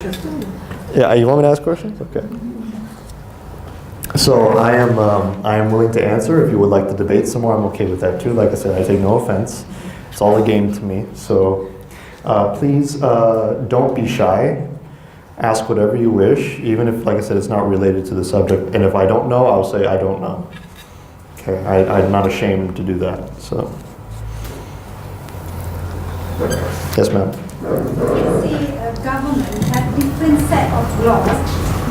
Yeah, you want me to ask questions? Okay. So I am willing to answer. If you would like to debate some more, I'm okay with that too. Like I said, I take no offense. It's all a game to me. So please don't be shy. Ask whatever you wish, even if, like I said, it's not related to the subject. And if I don't know, I'll say I don't know. Okay, I'm not ashamed to do that. So, yes, ma'am. See, government have different set of laws,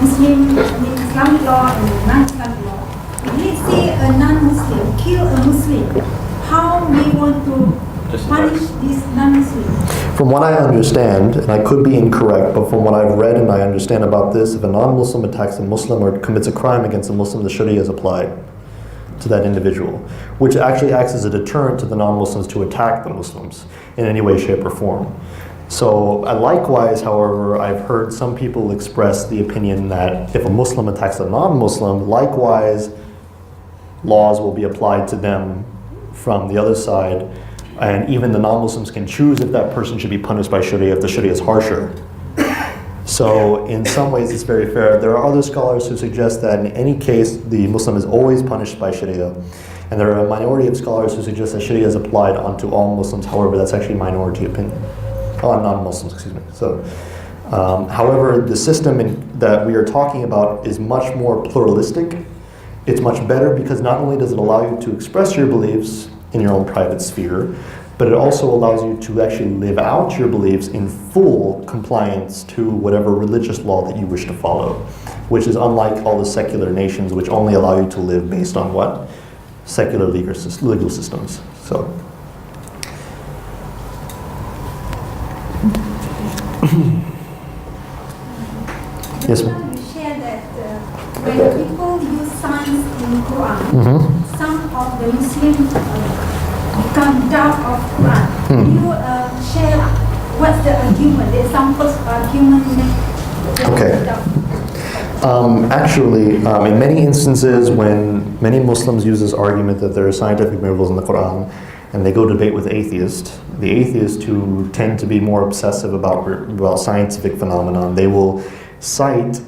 Islamic law and non-Islamic law. If we see a non-Muslim kill a Muslim, how we want to punish this non-Muslim? From what I understand, and I could be incorrect, but from what I've read and I understand about this, if a non-Muslim attacks a Muslim or commits a crime against a Muslim, the Sharia is applied to that individual, which actually acts as a deterrent to the non-Muslims to attack the Muslims in any way, shape, or form. So likewise, however, I've heard some people express the opinion that if a Muslim attacks a non-Muslim, likewise, laws will be applied to them from the other side, and even the non-Muslims can choose if that person should be punished by Sharia, if the Sharia is harsher. So in some ways it's very fair. There are other scholars who suggest that in any case, the Muslim is always punished by Sharia. And there are a minority of scholars who suggest that Sharia is applied onto all Muslims. However, that's actually a minority opinion. Oh, non-Muslims, excuse me. So, however, the system that we are talking about is much more pluralistic. It's much better because not only does it allow you to express your beliefs in your own private sphere, but it also allows you to actually live out your beliefs in full compliance to whatever religious law that you wish to follow, which is unlike all the secular nations which only allow you to live based on what? Secular legal systems. So. Yes, ma'am. You share that when people use science in Quran, some of the Muslims become doubt of Quran. Can you share what's the argument, the examples of argument? Okay. Actually, in many instances when many Muslims use this argument that there are scientific miracles in the Quran, and they go debate with atheists, the atheists who tend to be more obsessive about scientific phenomenon, they will cite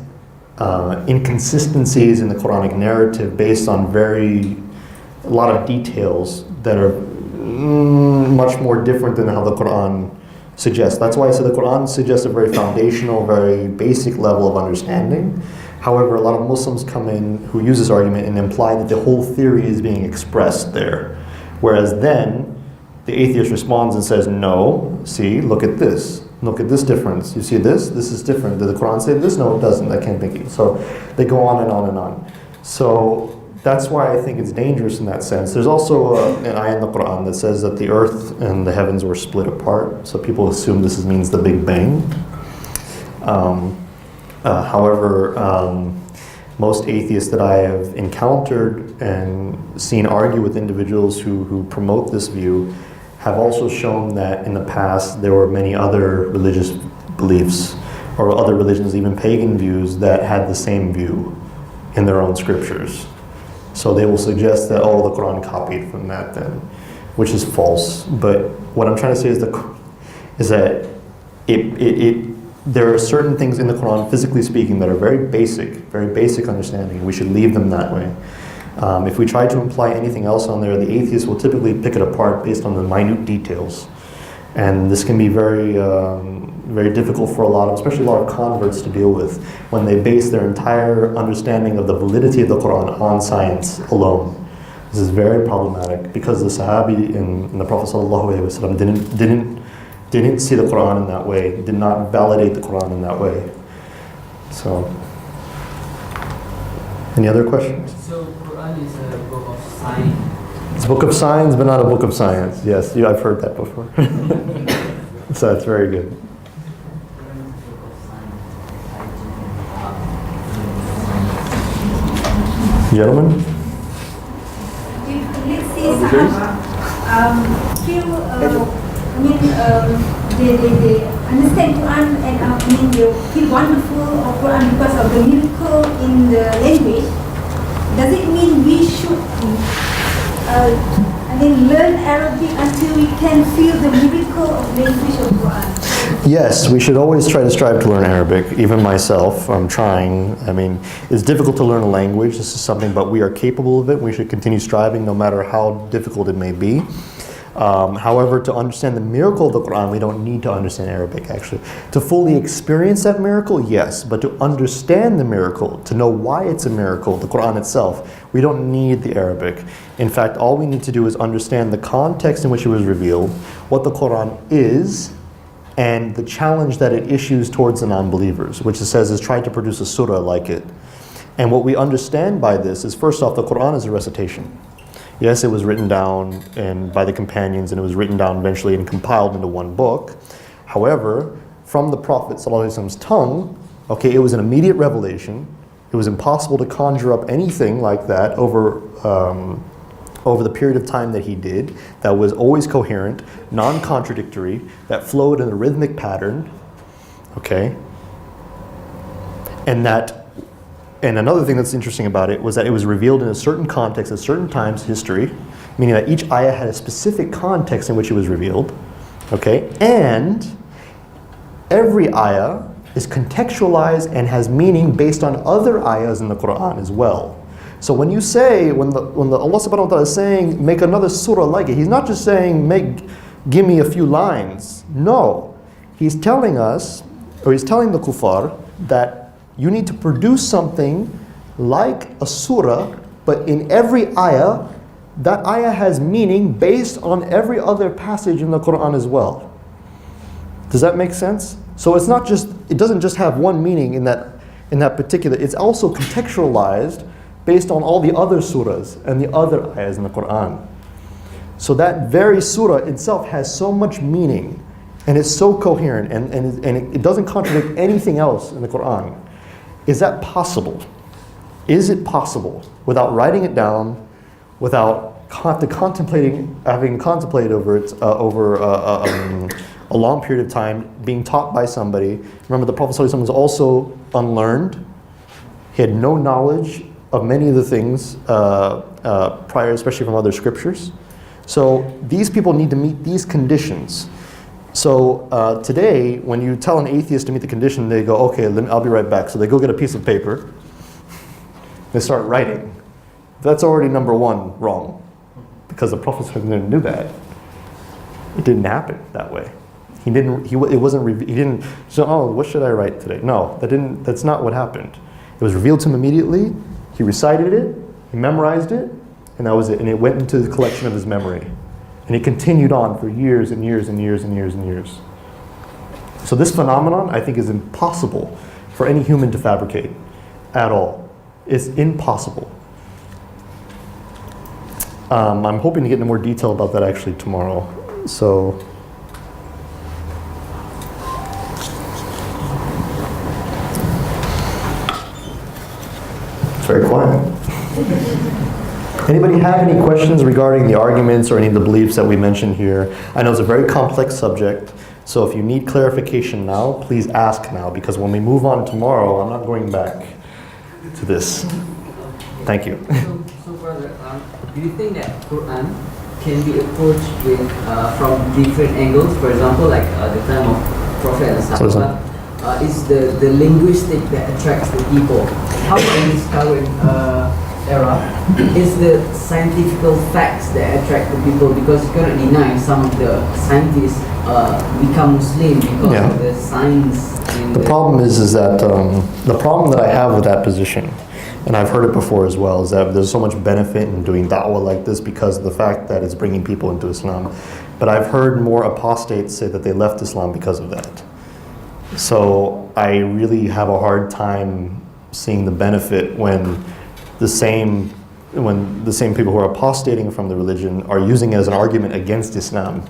inconsistencies in the Quranic narrative based on a lot of details that are much more different than how the Quran suggests. That's why I said the Quran suggests a very foundational, very basic level of understanding. However, a lot of Muslims come in who use this argument and imply that the whole theory is being expressed there. Whereas then, the atheist responds and says, no, see, look at this. Look at this difference. You see this? This is different. Did the Quran say this? No, it doesn't. That can't be it. So they go on and on and on. So that's why I think it's dangerous in that sense. There's also an ayah in the Quran that says that the earth and the heavens were split apart. So people assume this means the Big Bang. However, most atheists that I have encountered and seen argue with individuals who promote this view have also shown that in the past there were many other religious beliefs or other religions, even pagan views, that had the same view in their own scriptures. So they will suggest that, oh, the Quran copied from that then, which is false. But what I'm trying to say is that there are certain things in the Quran, physically speaking, that are very basic understanding. We should leave them that way. If we try to imply anything else on there, the atheists will typically pick it apart based on the minute details. And this can be very difficult for especially a lot of converts to deal with when they base their entire understanding of the validity of the Quran on science alone. This is very problematic because the Sahabi and the Prophet ﷺ didn't see the Quran in that way, did not validate the Quran in that way. So, any other questions? So, Quran is a book of science. It's a book of science, but not a book of science. Yes, I've heard that before. So that's very good. Gentlemen? If let's say Sahaba they understand Quran and they feel wonderful of Quran because of the miracle in the language. Does it mean we should learn Arabic until we can feel the miracle of language of Quran? Yes, we should always try to strive to learn Arabic. Even myself, I'm trying. I mean, it's difficult to learn a language. This is something, but we are capable of it. We should continue striving no matter how difficult it may be. However, to understand the miracle of the Quran, we don't need to understand Arabic, actually. To fully experience that miracle, yes. But to understand the miracle, to know why it's a miracle, the Quran itself, we don't need the Arabic. In fact, all we need to do is understand the context in which it was revealed, what the Quran is, and the challenge that it issues towards the non-believers, which it says is try to produce a surah like it. And what we understand by this is, first off, the Quran is a recitation. Yes, it was written down by the companions, and it was written down eventually and compiled into one book. However, from the Prophet ﷺ's tongue, okay, it was an immediate revelation. It was impossible to conjure up anything like that over the period of time that he did, that was always coherent, non-contradictory, that flowed in a rhythmic pattern, okay? And another thing that's interesting about it was that it was revealed in a certain context at certain times, history, meaning that each ayah had a specific context in which it was revealed, okay? And every ayah is contextualized and has meaning based on other ayahs in the Quran as well. So when you say, when the Allah subhanahu wa ta'ala is saying, make another surah like it, He's not just saying, give me a few lines. No. He's telling us, or He's telling the kuffar, that you need to produce something like a surah, but in every ayah, that ayah has meaning based on every other passage in the Quran as well. Does that make sense? So it's not just, it doesn't just have one meaning in that particular, it's also contextualized based on all the other surahs and the other ayahs in the Quran. So that very surah itself has so much meaning, and it's so coherent, and it doesn't contradict anything else in the Quran. Is that possible? Is it possible, without writing it down, without having contemplated over it over a long period of time, being taught by somebody? Remember, the Prophet ﷺ was also unlearned. He had no knowledge of many of the things prior, especially from other scriptures. So these people need to meet these conditions. So today, when you tell an atheist to meet the condition, they go, okay, I'll be right back. So they go get a piece of paper. They start writing. That's already number one wrong, because the Prophet didn't do that. It didn't happen that way. He didn't. He didn't. So, oh, what should I write today? No, that's not what happened. It was revealed to him immediately. He recited it. He memorized it, and that was it. And it went into the collection of his memory. And it continued on for years and years and years and years and years. So this phenomenon, I think, is impossible for any human to fabricate at all. It's impossible. I'm hoping to get into more detail about that actually tomorrow. So, it's very quiet. Anybody have any questions regarding the arguments or any of the beliefs that we mentioned here? I know it's a very complex subject, so if you need clarification now, please ask now, because when we move on tomorrow, I'm not going back to this. Thank you. So brother, do you think that Quran can be approached with from different angles? For example, like the time of Prophet and Sahaba, is the linguistic that attracts the people? How in this current era is the scientific facts that attract the people? Because you cannot deny some of the scientists become Muslim because of the science. The problem is that the problem that I have with that position, and I've heard it before as well, is that there's so much benefit in doing da'wah like this because of the fact that it's bringing people into Islam. But I've heard more apostates say that they left Islam because of that. So I really have a hard time seeing the benefit when the same people who are apostating from the religion are using it as an argument against Islam.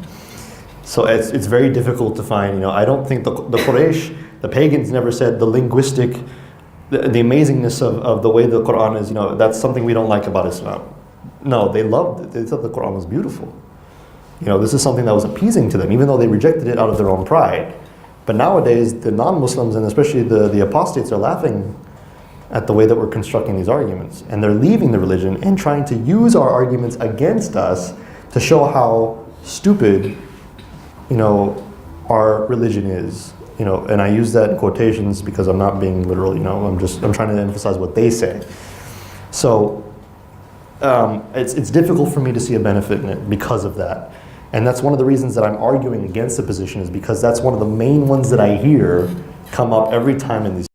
So it's very difficult to find, I don't think the Quraysh, the pagans never said the linguistic, the amazingness of the way the Quran is, that's something we don't like about Islam. No, they loved it. They thought the Quran was beautiful. This is something that was appeasing to them, even though they rejected it out of their own pride. But nowadays, the non-Muslims, and especially the apostates, are laughing at the way that we're constructing these arguments. And they're leaving the religion and trying to use our arguments against us to show how stupid, our religion is. And I use that in quotations because I'm not being literal, I'm trying to emphasize what they say. So it's difficult for me to see a benefit in it because of that. And that's one of the reasons that I'm arguing against the position, is because that's one of the main ones that I hear come up every time in these